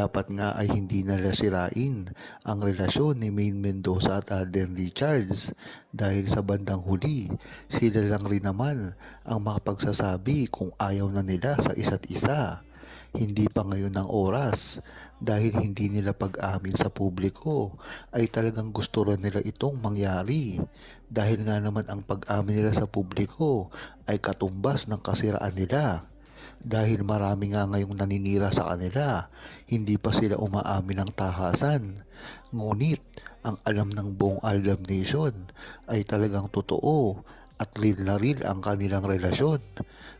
dapat nga ay hindi nila sirain ang relasyon ni Maine Mendoza at Alden Richards dahil sa bandang huli, sila lang rin naman ang makapagsasabi kung ayaw na nila sa isa't isa. Hindi pa ngayon ang oras dahil hindi nila pag-amin sa publiko ay talagang gusto rin nila itong mangyari dahil nga naman ang pag-amin nila sa publiko ay katumbas ng kasiraan nila. Dahil marami nga ngayong naninira sa kanila, hindi pa sila umaamin ng tahasan. Ngunit, ang alam ng buong Aldab Nation ay talagang totoo at real na real ang kanilang relasyon.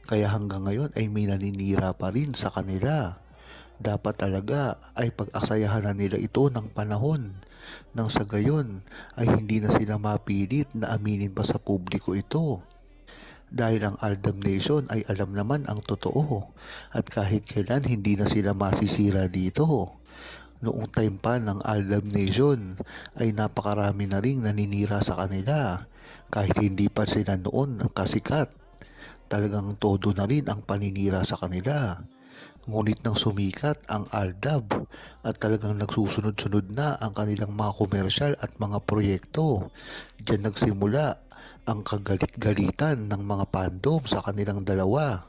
Kaya hanggang ngayon ay may naninira pa rin sa kanila. Dapat talaga ay pag-aksayahan na nila ito ng panahon. Nang sa gayon ay hindi na sila mapilit na aminin pa sa publiko ito. Dahil ang Aldab Nation ay alam naman ang totoo at kahit kailan hindi na sila masisira dito. Noong time pa ng Aldab Nation ay napakarami na ring naninira sa kanila kahit hindi pa sila noon kasikat. Talagang todo na rin ang paninira sa kanila. Ngunit nang sumikat ang Aldab at talagang nagsusunod-sunod na ang kanilang mga komersyal at mga proyekto, diyan nagsimula ang kagalit-galitan ng mga fandom sa kanilang dalawa.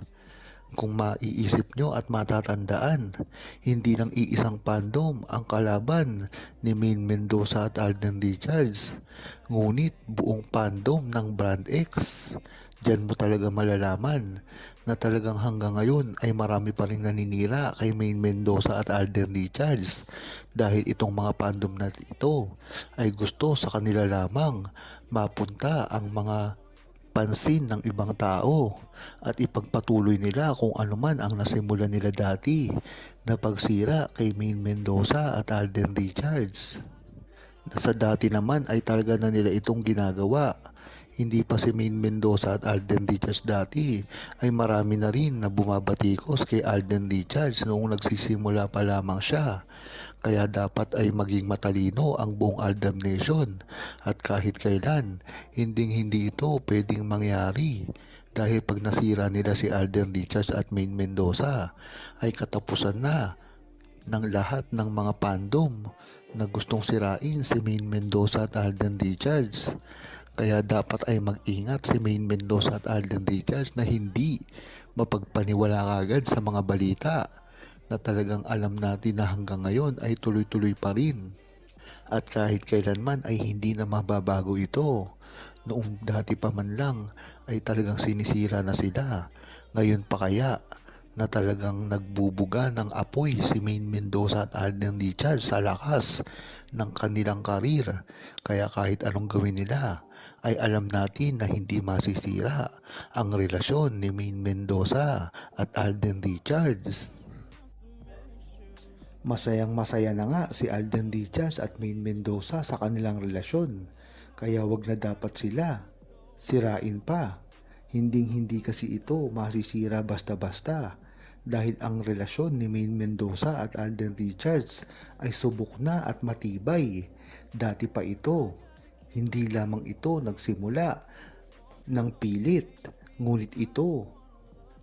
Kung maiisip nyo at matatandaan, hindi lang iisang fandom ang kalaban ni Maine Mendoza at Alden Richards, ngunit buong fandom ng Brand X. Diyan mo talaga malalaman na talagang hanggang ngayon ay marami pa rin naninira kay Maine Mendoza at Alden Richards dahil itong mga fandom na ito ay gusto sa kanila lamang mapunta ang mga pansin ng ibang tao at ipagpatuloy nila kung ano man ang nasimulan nila dati na pagsira kay Maine Mendoza at Alden Richards. Sa dati naman ay talaga na nila itong ginagawa. Hindi pa si Maine Mendoza at Alden Richards dati ay marami na rin na bumabatikos kay Alden Richards noong nagsisimula pa lamang siya. Kaya dapat ay maging matalino ang buong Aldab Nation at kahit kailan hindi ito pwedeng mangyari dahil pag nasira nila si Alden Richards at Maine Mendoza ay katapusan na ng lahat ng mga fandom na gustong sirain si Maine Mendoza at Alden Richards. Kaya dapat ay mag-ingat si Maine Mendoza at Alden Richards na hindi mapagpaniwala kagad sa mga balita na talagang alam natin na hanggang ngayon ay tuloy-tuloy pa rin. At kahit kailanman ay hindi na mababago ito. Noong dati pa man lang ay talagang sinisira na sila. Ngayon pa kaya na talagang nagbubuga ng apoy si Maine Mendoza at Alden Richards sa lakas ng kanilang karir. Kaya kahit anong gawin nila ay alam natin na hindi masisira ang relasyon ni Maine Mendoza at Alden Richards. Masayang-masaya na nga si Alden Richards at Maine Mendoza sa kanilang relasyon. Kaya wag na dapat sila sirain pa. Hinding-hindi kasi ito masisira basta-basta dahil ang relasyon ni Maine Mendoza at Alden Richards ay subok na at matibay. Dati pa ito. Hindi lamang ito nagsimula ng pilit, ngunit ito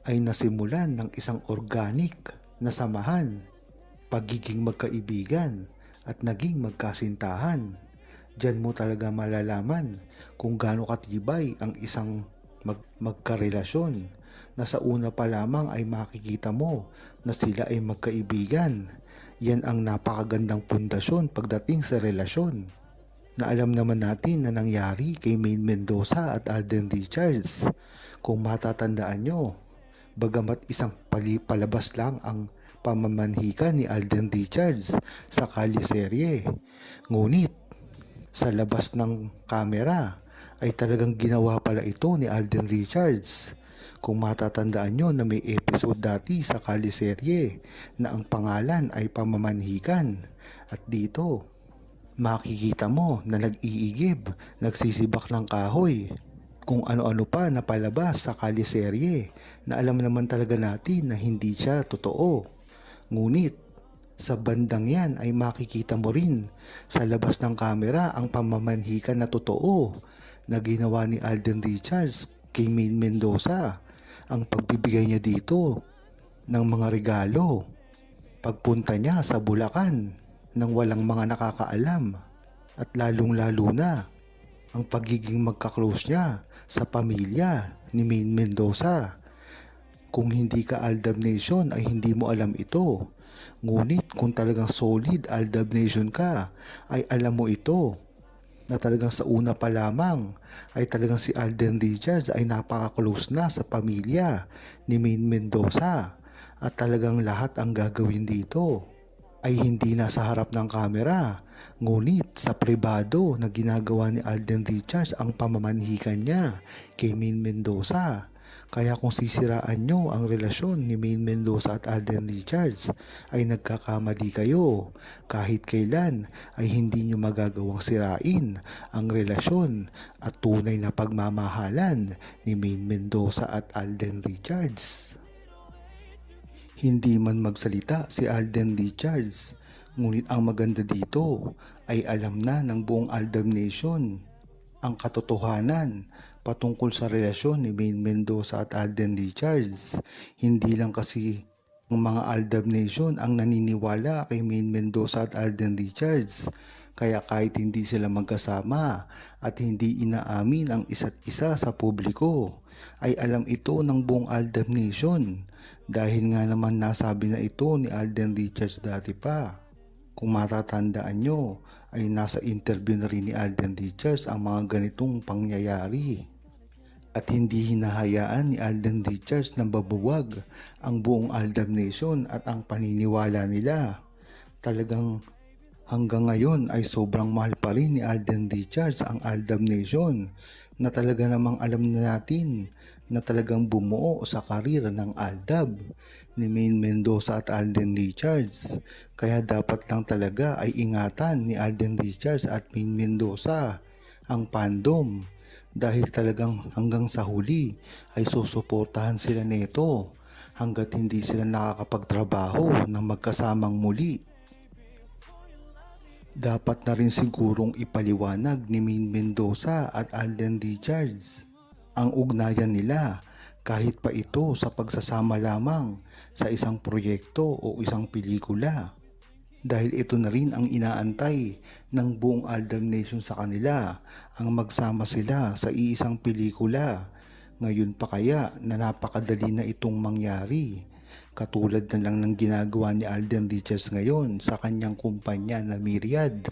ay nasimulan ng isang organic na samahan, pagiging magkaibigan at naging magkasintahan. Diyan mo talaga malalaman kung gaano katibay ang isang magkarelasyon na sa una pa lamang ay makikita mo na sila ay magkaibigan. Yan ang napakagandang pundasyon pagdating sa relasyon na alam naman natin na nangyari kay Maine Mendoza at Alden Richards. Kung matatandaan nyo, bagamat isang palabas lang ang pamamanhikan ni Alden Richards sa Kaliserye, ngunit sa labas ng kamera ay talagang ginawa pala ito ni Alden Richards. Kung matatandaan nyo na may episode dati sa Kaliserye na ang pangalan ay pamamanhikan at dito makikita mo na nag-iigib, nagsisibak ng kahoy, kung ano-ano pa na palabas sa Kaliserye na alam naman talaga natin na hindi siya totoo. Ngunit sa bandang yan ay makikita mo rin sa labas ng kamera ang pamamanhikan na totoo na ginawa ni Alden Richards kay Maine Mendoza. Ang pagbibigay niya dito ng mga regalo Pagpunta niya sa Bulacan nang walang mga nakakaalam at lalong-lalo na ang pagiging magka-close niya sa pamilya ni Maine Mendoza. Kung hindi ka Aldab Nation ay hindi mo alam ito. Ngunit kung talagang solid Aldab Nation ka ay alam mo ito na talagang sa una pa lamang ay talagang si Alden Richards ay napaka-close na sa pamilya ni Maine Mendoza at talagang lahat ang gagawin dito ay hindi na sa harap ng kamera, ngunit sa pribado na ginagawa ni Alden Richards ang pamamanhikan niya kay Maine Mendoza. Kaya kung sisiraan nyo ang relasyon ni Maine Mendoza at Alden Richards ay nagkakamali kayo. Kahit kailan ay hindi nyo magagawang sirain ang relasyon at tunay na pagmamahalan ni Maine Mendoza at Alden Richards. Hindi man magsalita si Alden Richards, ngunit ang maganda dito ay alam na ng buong Aldab Nation ang katotohanan patungkol sa relasyon ni Maine Mendoza at Alden Richards. Hindi lang kasi ng mga Aldab Nation ang naniniwala kay Maine Mendoza at Alden Richards. Kaya kahit hindi sila magkasama at hindi inaamin ang isa't isa sa publiko, ay alam ito ng buong Aldab Nation. Dahil nga naman nasabi na ito ni Alden Richards dati pa. Kung matatandaan nyo, ay nasa interview na rin ni Alden Richards ang mga ganitong pangyayari. At hindi hinahayaan ni Alden Richards na babuwag ang buong Aldab Nation at ang paniniwala nila. Talagang hanggang ngayon ay sobrang mahal pa rin ni Alden Richards ang Aldab Nation na talaga namang alam na natin na talagang bumuo sa karir ng Aldab ni Maine Mendoza at Alden Richards. Kaya dapat lang talaga ay ingatan ni Alden Richards at Maine Mendoza ang fandom dahil talagang hanggang sa huli ay susuportahan sila nito hanggat hindi sila nakakapagtrabaho ng magkasamang muli. Dapat na rin sigurong ipaliwanag ni Maine Mendoza at Alden Richards ang ugnayan nila kahit pa ito sa pagsasama lamang sa isang proyekto o isang pelikula. Dahil ito na rin ang inaantay ng buong Aldab Nation sa kanila, ang magsama sila sa iisang pelikula. Ngayon pa kaya na napakadali na itong mangyari. Katulad na lang ng ginagawa ni Alden Richards ngayon sa kanyang kumpanya na Myriad,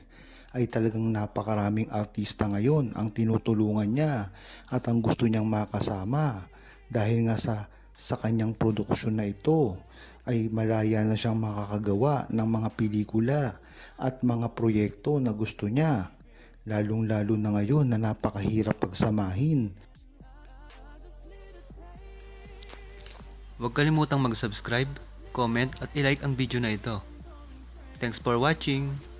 ay talagang napakaraming artista ngayon ang tinutulungan niya at ang gusto niyang makasama dahil nga sa kanyang produksyon na ito ay malaya na siyang makakagawa ng mga pelikula at mga proyekto na gusto niya, lalong-lalo na ngayon na napakahirap pagsamahin. Huwag kalimutang mag-subscribe, comment at i-like ang video na ito. Thanks for watching!